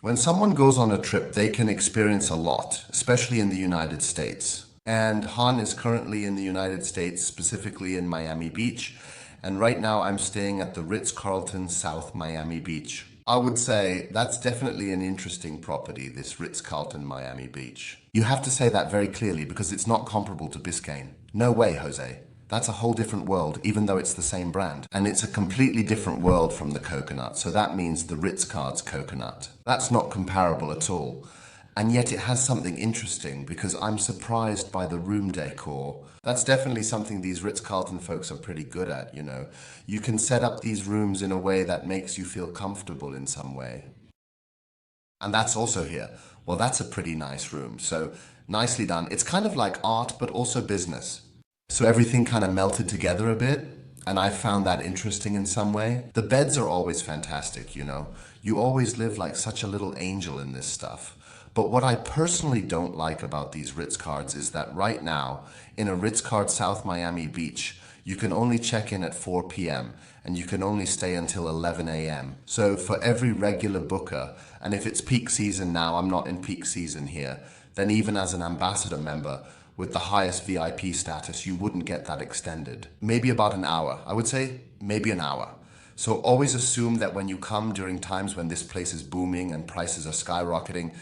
When someone goes on a trip, they can experience a lot, especially in the United States. And Han is currently in the United States, specifically in Miami Beach. And right now I'm staying at the Ritz Carlton South Miami Beach. I would say that's definitely an interesting property, this Ritz Carlton Miami Beach. You have to say that very clearly because it's not comparable to Biscayne. No way, Jose. That's a whole different world, even though it's the same brand. And it's a completely different world from the coconut, so that means the Ritz card's coconut. That's not comparable at all. And yet it has something interesting because I'm surprised by the room decor. That's definitely something these Ritz-Carlton folks are pretty good at, you know. You can set up these rooms in a way that makes you feel comfortable in some way. And that's also here. Well, that's a pretty nice room, so nicely done. It's kind of like art, but also business. So everything kind of melted together a bit, and I found that interesting in some way. The beds are always fantastic, you know. You always live like such a little angel in this stuff. But what I personally don't like about these Ritz cards is that right now, in a Ritz card South Miami Beach, you can only check in at 4 p.m. and you can only stay until 11 a.m. So for every regular booker, and if it's peak season now, I'm not in peak season here, then even as an ambassador member, with the highest VIP status, you wouldn't get that extended. Maybe about an hour. I would say maybe an hour. So always assume that when you come during times when this place is booming and prices are skyrocketing,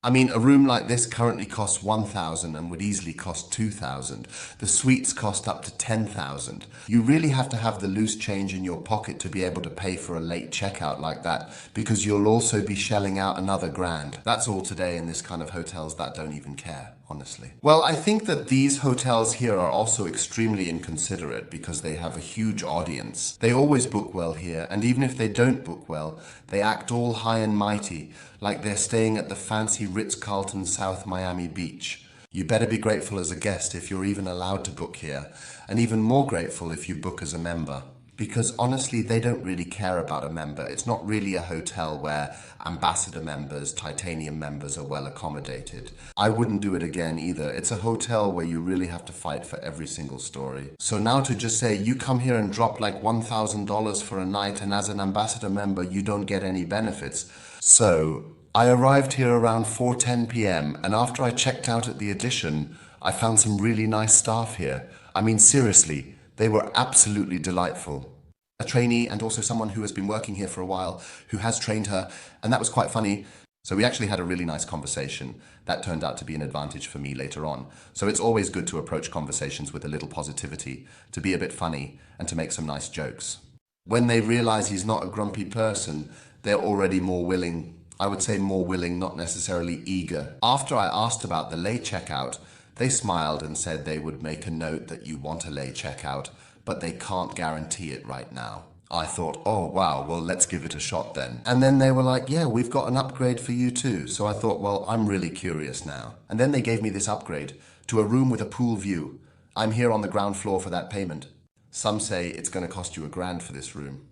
I mean, a room like this currently costs 1,000 and would easily cost 2,000. The suites cost up to 10,000. You really have to have the loose change in your pocket to be able to pay for a late checkout like that, because you'll also be shelling out another grand. That's all today in this kind of hotels that don't even care, honestly. Well, I think that these hotels here are also extremely inconsiderate because they have a huge audience. They always book well here, and even if they don't book well, they act all high and mighty, like they're staying at the fancy Ritz-Carlton South Miami Beach. You better be grateful as a guest if you're even allowed to book here, and even more grateful if you book as a member. Because honestly, they don't really care about a member. It's not really a hotel where ambassador members, titanium members are well accommodated. I wouldn't do it again either. It's a hotel where you really have to fight for every single story. So now to just say you come here and drop like $1,000 for a night and as an ambassador member you don't get any benefits. So I arrived here around 4:10 p.m. and after I checked out at the Edition, I found some really nice staff here. I mean, seriously, they were absolutely delightful. A trainee and also someone who has been working here for a while, who has trained her, and that was quite funny. So we actually had a really nice conversation. That turned out to be an advantage for me later on. So it's always good to approach conversations with a little positivity, to be a bit funny, and to make some nice jokes. When they realize he's not a grumpy person, they're already more willing. I would say more willing, not necessarily eager. After I asked about the late checkout, they smiled and said they would make a note that you want a late checkout, but they can't guarantee it right now. I thought, oh wow, well let's give it a shot then. And then they were like, yeah, we've got an upgrade for you too. So I thought, well, I'm really curious now. And then they gave me this upgrade to a room with a pool view. I'm here on the ground floor for that payment. Some say it's going to cost you $1,000 for this room.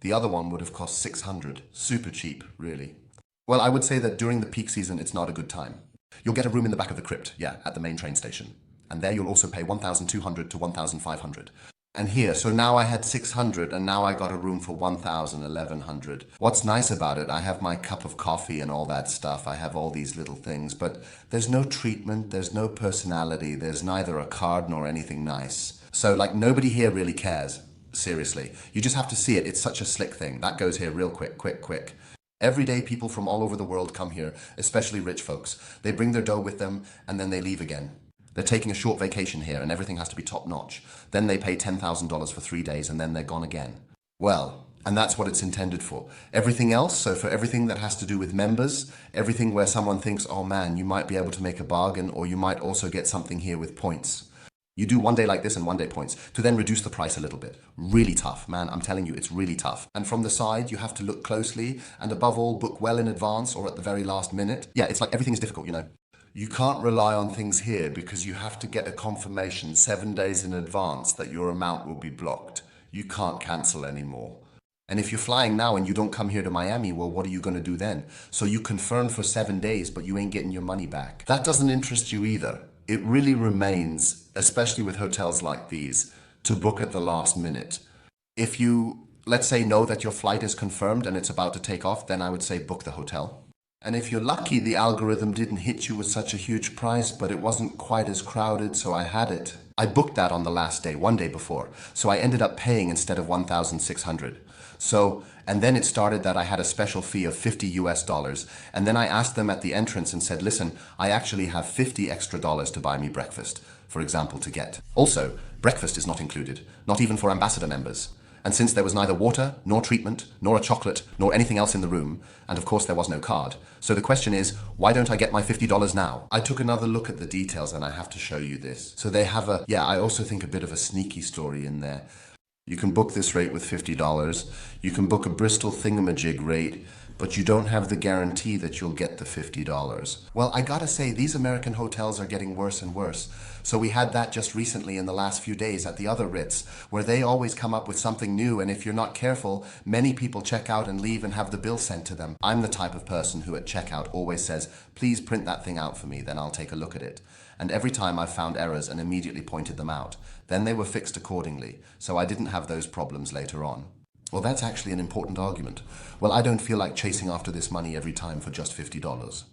The other one would have cost 600. Super cheap, really. Well, I would say that during the peak season, it's not a good time. You'll get a room in the back of the crypt, yeah, at the main train station. And there you'll also pay 1,200 to 1,500. And here, so now I had 600 and now I got a room for 1,000, 1,100. What's nice about it, I have my cup of coffee and all that stuff. I have all these little things, but there's no treatment, there's no personality, there's neither a card nor anything nice. So like nobody here really cares, seriously. You just have to see it, it's such a slick thing. That goes here real quick, quick, quick. Every day people from all over the world come here, especially rich folks. They bring their dough with them and then they leave again. They're taking a short vacation here and everything has to be top notch. Then they pay $10,000 for 3 days and then they're gone again. Well, and that's what it's intended for. Everything else, so for everything that has to do with members, everything where someone thinks, oh man, you might be able to make a bargain or you might also get something here with points. You do 1 day like this and 1 day points to then reduce the price a little bit. Really tough, man. I'm telling you, it's really tough. And from the side, you have to look closely and above all, book well in advance or at the very last minute. Yeah, it's like everything is difficult, you know. You can't rely on things here because you have to get a confirmation 7 days in advance that your amount will be blocked. You can't cancel anymore. And if you're flying now and you don't come here to Miami, well, what are you going to do then? So you confirm for 7 days, but you ain't getting your money back. That doesn't interest you either. It really remains, especially with hotels like these, to book at the last minute. If you, let's say, know that your flight is confirmed and it's about to take off, then I would say book the hotel. And if you're lucky, the algorithm didn't hit you with such a huge price, but it wasn't quite as crowded, so I had it. I booked that on the last day, one day before, so I ended up paying instead of 1,600. So, and then it started that I had a special fee of 50 US dollars, and then I asked them at the entrance and said, listen, I actually have 50 extra dollars to buy me breakfast, for example, to get. Also, breakfast is not included, not even for ambassador members. And since there was neither water, nor treatment, nor a chocolate, nor anything else in the room, and of course there was no card, so the question is, why don't I get my $50 now? I took another look at the details and I have to show you this. So they have I also think a bit of a sneaky story in there. You can book this rate with $50. You can book a Bristol thingamajig rate, but you don't have the guarantee that you'll get the $50. Well, I gotta say, these American hotels are getting worse and worse. So we had that just recently in the last few days at the other Ritz, where they always come up with something new, and if you're not careful, many people check out and leave and have the bill sent to them. I'm the type of person who at checkout always says, please print that thing out for me, then I'll take a look at it. And every time I've found errors and immediately pointed them out. Then they were fixed accordingly, so I didn't have those problems later on. Well, that's actually an important argument. Well, I don't feel like chasing after this money every time for just $50.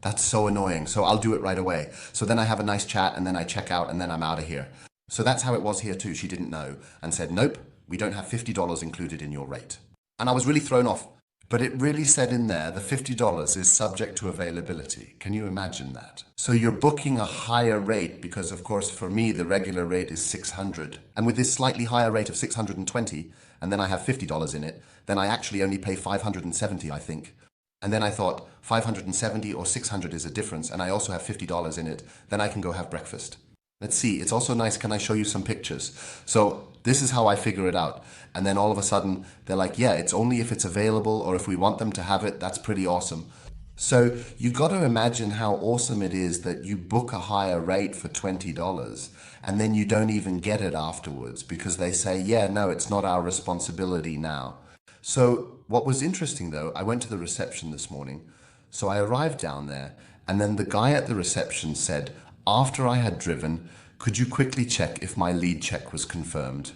That's so annoying, so I'll do it right away. So then I have a nice chat, and then I check out, and then I'm out of here. So that's how it was here too. She didn't know, and said, nope, we don't have $50 included in your rate. And I was really thrown off. But it really said in there, the $50 is subject to availability. Can you imagine that? So you're booking a higher rate because, of course, for me, the regular rate is $600. And with this slightly higher rate of $620, and then I have $50 in it, then I actually only pay $570, I think. And then I thought, $570 or $600 is a difference, and I also have $50 in it, then I can go have breakfast. Let's see, it's also nice, can I show you some pictures? So this is how I figure it out. And then all of a sudden, they're like, yeah, it's only if it's available, or if we want them to have it, that's pretty awesome. So you got to imagine how awesome it is that you book a higher rate for $20 and then you don't even get it afterwards because they say, yeah, no, it's not our responsibility now. So what was interesting though, I went to the reception this morning. So I arrived down there and then the guy at the reception said, after I had driven, could you quickly check if my lead check was confirmed?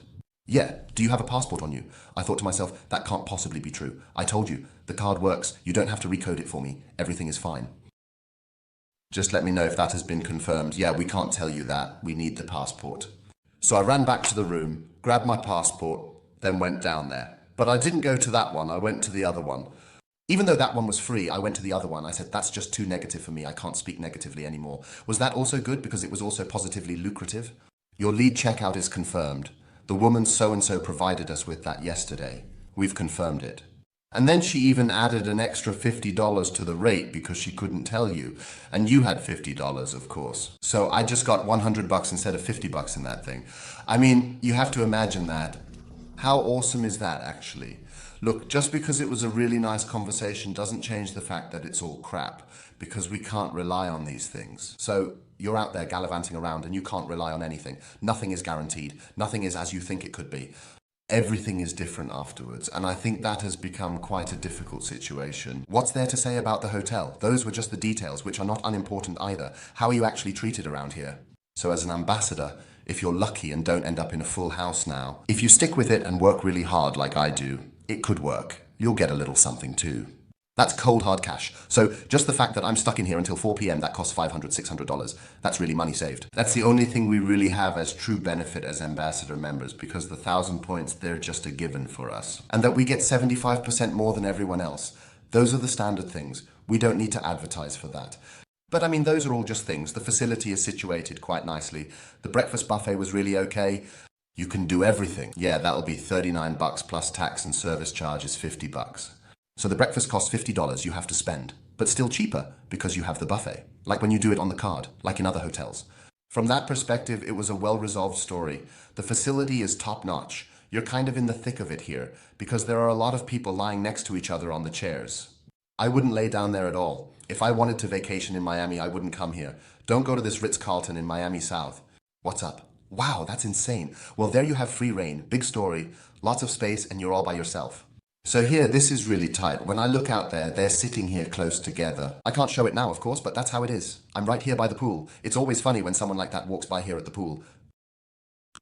Yeah, do you have a passport on you? I thought to myself, that can't possibly be true. I told you, the card works. You don't have to recode it for me. Everything is fine. Just let me know if that has been confirmed. Yeah, we can't tell you that. We need the passport. So I ran back to the room, grabbed my passport, then went down there. But I didn't go to that one. I went to the other one. Even though that one was free, I went to the other one. I said, that's just too negative for me. I can't speak negatively anymore. Was that also good because it was also positively lucrative? Your lead checkout is confirmed. The woman so-and-so provided us with that yesterday. We've confirmed it. And then she even added an extra $50 to the rate because she couldn't tell you. And you had $50, of course. So I just got $100 instead of $50 in that thing. I mean, you have to imagine that. How awesome is that, actually? Look, just because it was a really nice conversation doesn't change the fact that it's all crap, because we can't rely on these things. So you're out there gallivanting around and you can't rely on anything. Nothing is guaranteed. Nothing is as you think it could be. Everything is different afterwards, and I think that has become quite a difficult situation. What's there to say about the hotel? Those were just the details, which are not unimportant either. How are you actually treated around here? So as an ambassador, if you're lucky and don't end up in a full house now, if you stick with it and work really hard like I do, it could work. You'll get a little something too. That's cold hard cash. So just the fact that I'm stuck in here until 4 p.m. that costs $500, $600. That's really money saved. That's the only thing we really have as true benefit as ambassador members, because the 1,000 points, they're just a given for us. And that we get 75% more than everyone else. Those are the standard things. We don't need to advertise for that. But I mean, those are all just things. The facility is situated quite nicely. The breakfast buffet was really okay. You can do everything. Yeah, that'll be $39 plus tax and service charge is $50. So the breakfast costs $50 you have to spend, but still cheaper because you have the buffet, like when you do it on the card, like in other hotels. From that perspective, it was a well-resolved story. The facility is top-notch. You're kind of in the thick of it here because there are a lot of people lying next to each other on the chairs. I wouldn't lay down there at all. If I wanted to vacation in Miami, I wouldn't come here. Don't go to this Ritz Carlton in Miami South. What's up? Wow, that's insane. Well, there you have free reign, big story, lots of space, and you're all by yourself. So here, this is really tight. When I look out there, they're sitting here close together. I can't show it now, of course, but that's how it is. I'm right here by the pool. It's always funny when someone like that walks by here at the pool.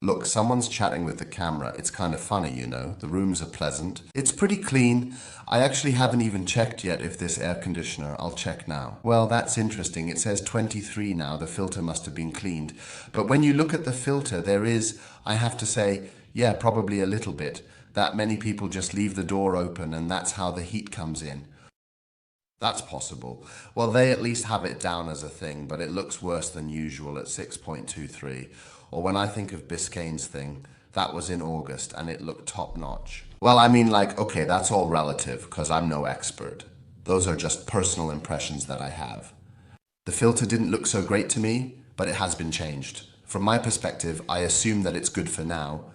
Look, someone's chatting with the camera. It's kind of funny, you know. The rooms are pleasant. It's pretty clean. I actually haven't even checked yet if this air conditioner. I'll check now. Well, that's interesting. It says 23 now. The filter must have been cleaned. But when you look at the filter, there is, I have to say, yeah, probably a little bit. That many people just leave the door open and that's how the heat comes in. That's possible. Well, they at least have it down as a thing, but it looks worse than usual at 6.23. Or when I think of Biscayne's thing, that was in August and it looked top notch. Well, I mean, like, okay, that's all relative because I'm no expert. Those are just personal impressions that I have. The filter didn't look so great to me, but it has been changed. From my perspective, I assume that it's good for now.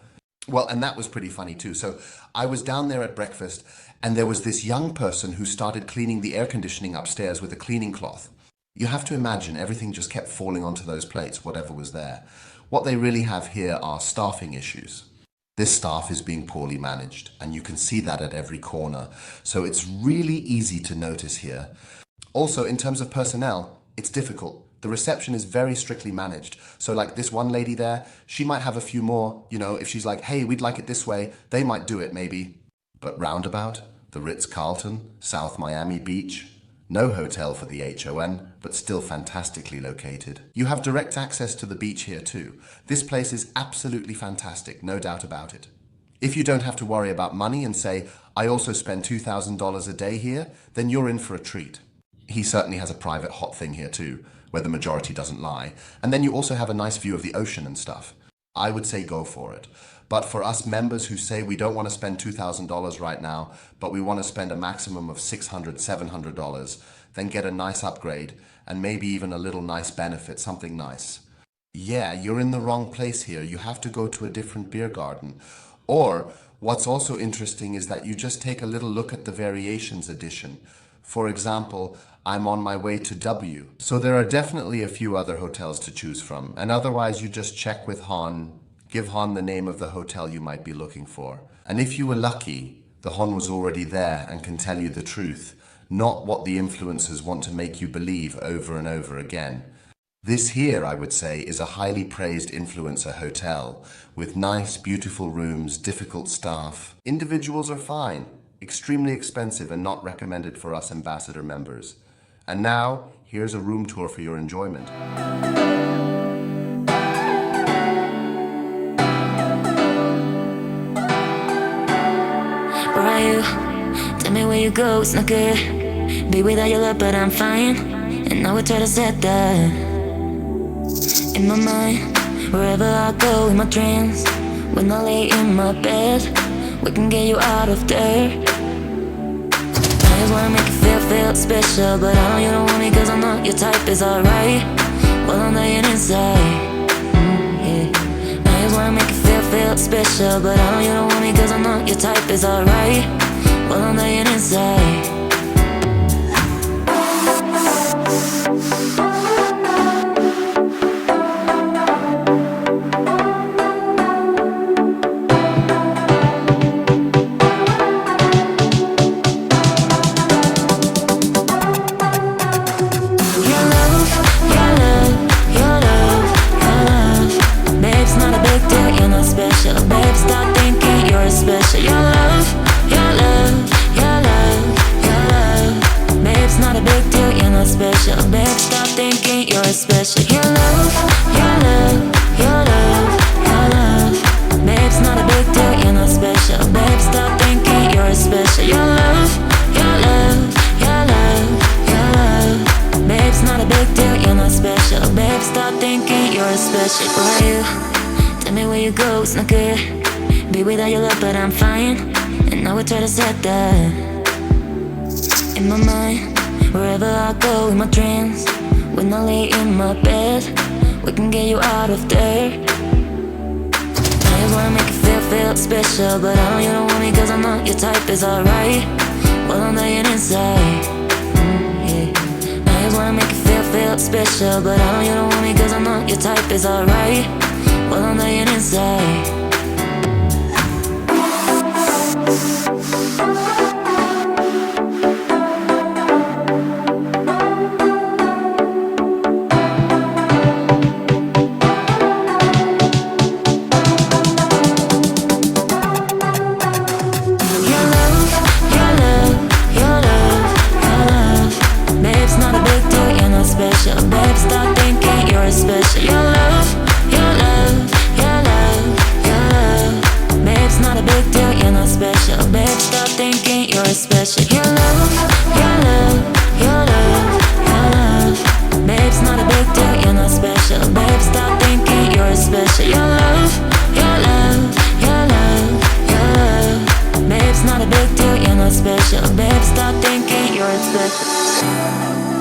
Well, and that was pretty funny too. So I was down there at breakfast and there was this young person who started cleaning the air conditioning upstairs with a cleaning cloth. You have to imagine everything just kept falling onto those plates, whatever was there. What they really have here are staffing issues. This staff is being poorly managed and you can see that at every corner. So it's really easy to notice here. Also, in terms of personnel, it's difficult. The reception is very strictly managed. So like this one lady there, she might have a few more, you know, if she's like, hey, we'd like it this way, they might do it maybe. But roundabout, the Ritz Carlton, South Miami Beach, no hotel for the HON, but still fantastically located. You have direct access to the beach here too. This place is absolutely fantastic, no doubt about it. If you don't have to worry about money and say, I also spend $2,000 a day here, then you're in for a treat. He certainly has a private hot thing here too, where the majority doesn't lie. And then you also have a nice view of the ocean and stuff. I would say go for it. But for us members who say we don't want to spend $2,000 right now, but we want to spend a maximum of $600, $700, then get a nice upgrade and maybe even a little nice benefit, something nice. Yeah, you're in the wrong place here. You have to go to a different beer garden. Or what's also interesting is that you just take a little look at the Variations edition. For example, I'm on my way to W. So there are definitely a few other hotels to choose from. And otherwise you just check with Han, give Han the name of the hotel you might be looking for. And if you were lucky, the Han was already there and can tell you the truth, not what the influencers want to make you believe over and over again. This here, I would say, is a highly praised influencer hotel with nice, beautiful rooms, difficult staff. Individuals are fine. Extremely expensive and not recommended for us ambassador members. And now, here's a room tour for your enjoyment. Where are you? Tell me where you go, it's not good. Be without your love, but I'm fine. And I would try to set that in my mind. Wherever I go in my dreams, when I lay in my bed, we can get you out of there. I just wanna make you feel special, but I know you don't want me cause I'm not your type, is alright. Well, I'm dying inside, yeah. I just wanna make you feel special, but I know you don't want me cause I'm not your type, is alright. Well, I'm dying inside. Special. Your love, your love, your love, your love. Babe, it's not a big deal, you're not special. Babe, stop thinking you're special. Your love, your love, your love, your love. Babe, it's not a big deal, you're not special. Babe, stop thinking you're special. Where are you? Tell me where you go, it's not good. Be without your love, but I'm fine. And I would try to set that in my mind. Wherever I go in my dreams, when I lay in my bed, we can get you out of there. I just wanna make you feel special, but I know you don't want me cause I'm not your type, is alright. Well, I'm dying inside, yeah. I just wanna make you feel special, but I know you don't want me cause I'm not your type, is alright. Well, I'm dying inside. you're special. Your love, your love, your love, your love. Babe, it's not a big deal, you're not special. Babe, stop thinking you're special. Your love, your love, your love, your love. Babe, it's not a big deal, you're not special. Babe, stop thinking you're special. Your love, your love, your love, your love. Babe, it's not a big deal, you're not special. Babe, stop thinking you're special.